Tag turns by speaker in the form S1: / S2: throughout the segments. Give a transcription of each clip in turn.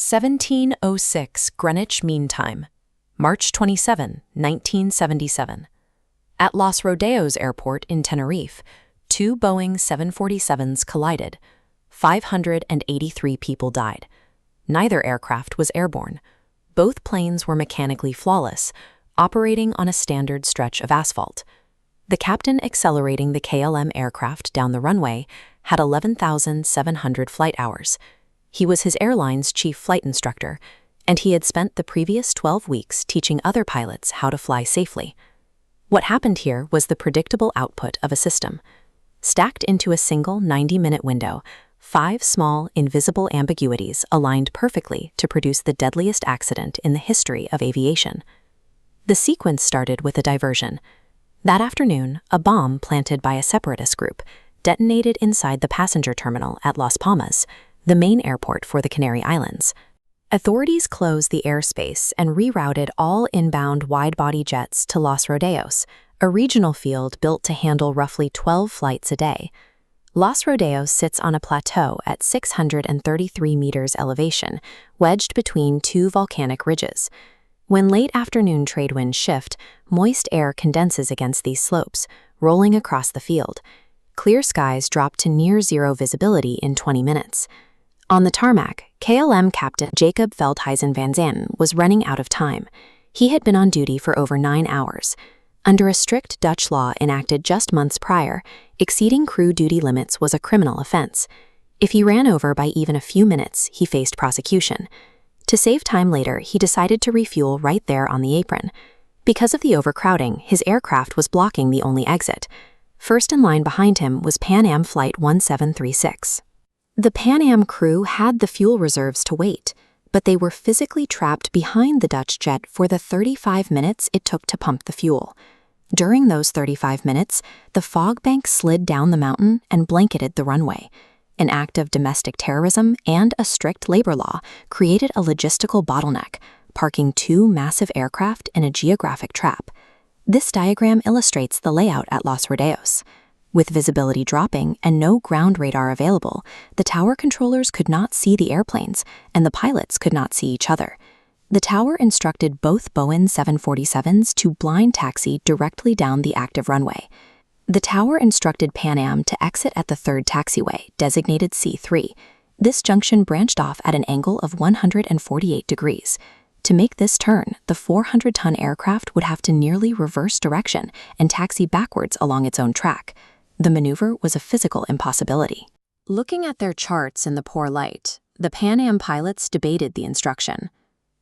S1: 1706 Greenwich Mean Time, March 27, 1977. At Los Rodeos Airport in Tenerife, two Boeing 747s collided. 583 people died. Neither aircraft was airborne. Both planes were mechanically flawless, operating on a standard stretch of asphalt. The captain accelerating the KLM aircraft down the runway had 11,700 flight hours. He was his airline's chief flight instructor, and he had spent the previous 12 weeks teaching other pilots how to fly safely. What happened here was the predictable output of a system. Stacked into a single 90-minute window, 5 small, invisible ambiguities aligned perfectly to produce the deadliest accident in the history of aviation. The sequence started with a diversion. That afternoon, a bomb planted by a separatist group detonated inside the passenger terminal at Las Palmas, the main airport for the Canary Islands. Authorities closed the airspace and rerouted all inbound wide-body jets to Los Rodeos, a regional field built to handle roughly 12 flights a day. Los Rodeos sits on a plateau at 633 meters elevation, wedged between two volcanic ridges. When late afternoon trade winds shift, moist air condenses against these slopes, rolling across the field. Clear skies drop to near-zero visibility in 20 minutes. On the tarmac, KLM captain Jacob Veldhuizen van Zanten was running out of time. He had been on duty for over 9 hours. Under a strict Dutch law enacted just months prior, exceeding crew duty limits was a criminal offense. If he ran over by even a few minutes, he faced prosecution. To save time later, he decided to refuel right there on the apron. Because of the overcrowding, his aircraft was blocking the only exit. First in line behind him was Pan Am Flight 1736. The Pan Am crew had the fuel reserves to wait, but they were physically trapped behind the Dutch jet for the 35 minutes it took to pump the fuel. During those 35 minutes, the fog bank slid down the mountain and blanketed the runway. An act of domestic terrorism and a strict labor law created a logistical bottleneck, parking two massive aircraft in a geographic trap. This diagram illustrates the layout at Los Rodeos. With visibility dropping and no ground radar available, the tower controllers could not see the airplanes, and the pilots could not see each other. The tower instructed both Boeing 747s to blind taxi directly down the active runway. The tower instructed Pan Am to exit at the third taxiway, designated C3. This junction branched off at an angle of 148 degrees. To make this turn, the 400-ton aircraft would have to nearly reverse direction and taxi backwards along its own track. The maneuver was a physical impossibility. Looking at their charts in the poor light, the Pan Am pilots debated the instruction.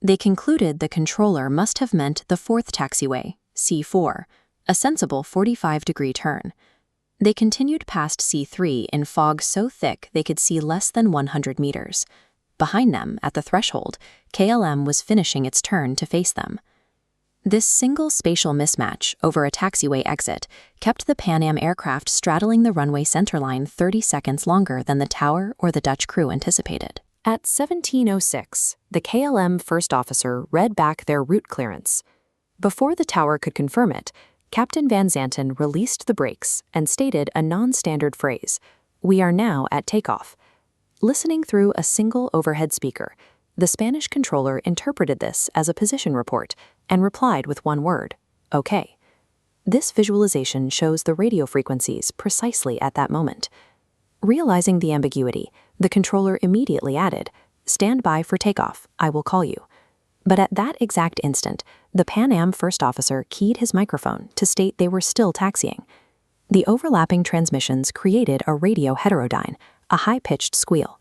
S1: They concluded the controller must have meant the fourth taxiway, C4, a sensible 45-degree turn. They continued past C3 in fog so thick they could see less than 100 meters. Behind them, at the threshold, KLM was finishing its turn to face them. This single spatial mismatch over a taxiway exit kept the Pan Am aircraft straddling the runway centerline 30 seconds longer than the tower or the Dutch crew anticipated. At 1706, the KLM first officer read back their route clearance. Before the tower could confirm it, Captain Van Zanten released the brakes and stated a non-standard phrase, "We are now at takeoff." Listening through a single overhead speaker, the Spanish controller interpreted this as a position report and replied with one word, "Okay." This visualization shows the radio frequencies precisely at that moment. Realizing the ambiguity, the controller immediately added, "Stand by for takeoff, I will call you." But at that exact instant, the Pan Am first officer keyed his microphone to state they were still taxiing. The overlapping transmissions created a radio heterodyne, a high-pitched squeal.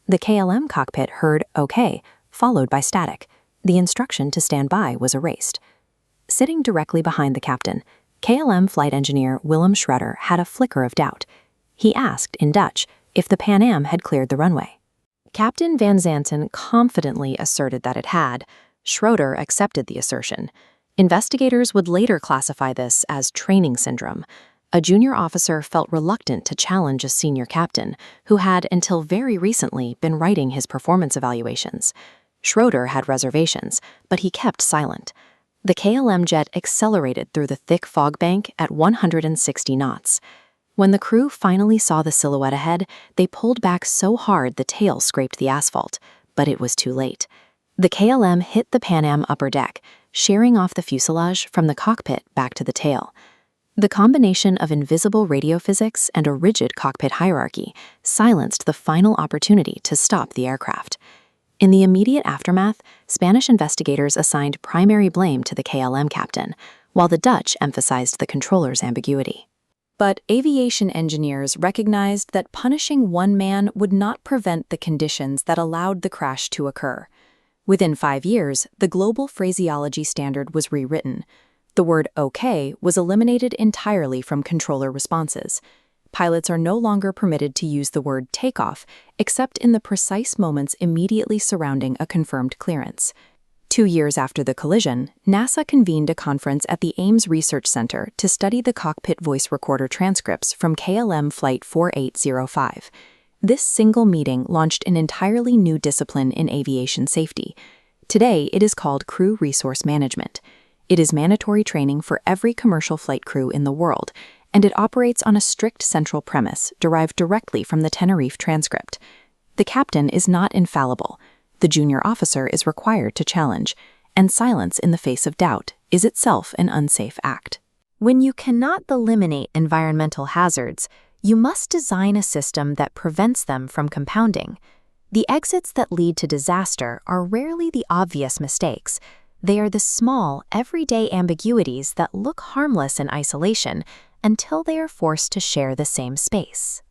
S1: The KLM cockpit heard "okay," followed by static. The instruction to stand by was erased. Sitting directly behind the captain, KLM flight engineer Willem Schroeder had a flicker of doubt. He asked, in Dutch, if the Pan Am had cleared the runway. Captain Van Zanten confidently asserted that it had. Schroeder accepted the assertion. Investigators would later classify this as training syndrome. A junior officer felt reluctant to challenge a senior captain who had, until very recently, been writing his performance evaluations. Schroeder had reservations, but he kept silent. The KLM jet accelerated through the thick fog bank at 160 knots. When the crew finally saw the silhouette ahead, they pulled back so hard the tail scraped the asphalt, but it was too late. The KLM hit the Pan Am upper deck, shearing off the fuselage from the cockpit back to the tail. The combination of invisible radio physics and a rigid cockpit hierarchy silenced the final opportunity to stop the aircraft. In the immediate aftermath, Spanish investigators assigned primary blame to the KLM captain, while the Dutch emphasized the controller's ambiguity. But aviation engineers recognized that punishing one man would not prevent the conditions that allowed the crash to occur. Within 5 years, the global phraseology standard was rewritten. The word OK was eliminated entirely from controller responses. Pilots are no longer permitted to use the word takeoff, except in the precise moments immediately surrounding a confirmed clearance. 2 years after the collision, NASA convened a conference at the Ames Research Center to study the cockpit voice recorder transcripts from KLM Flight 4805. This single meeting launched an entirely new discipline in aviation safety. Today, it is called crew resource management. It is mandatory training for every commercial flight crew in the world, and it operates on a strict central premise derived directly from the Tenerife transcript. The captain is not infallible. The junior officer is required to challenge, and silence in the face of doubt is itself an unsafe act. When you cannot eliminate environmental hazards, you must design a system that prevents them from compounding. The exits that lead to disaster are rarely the obvious mistakes. They are the small, everyday ambiguities that look harmless in isolation until they are forced to share the same space.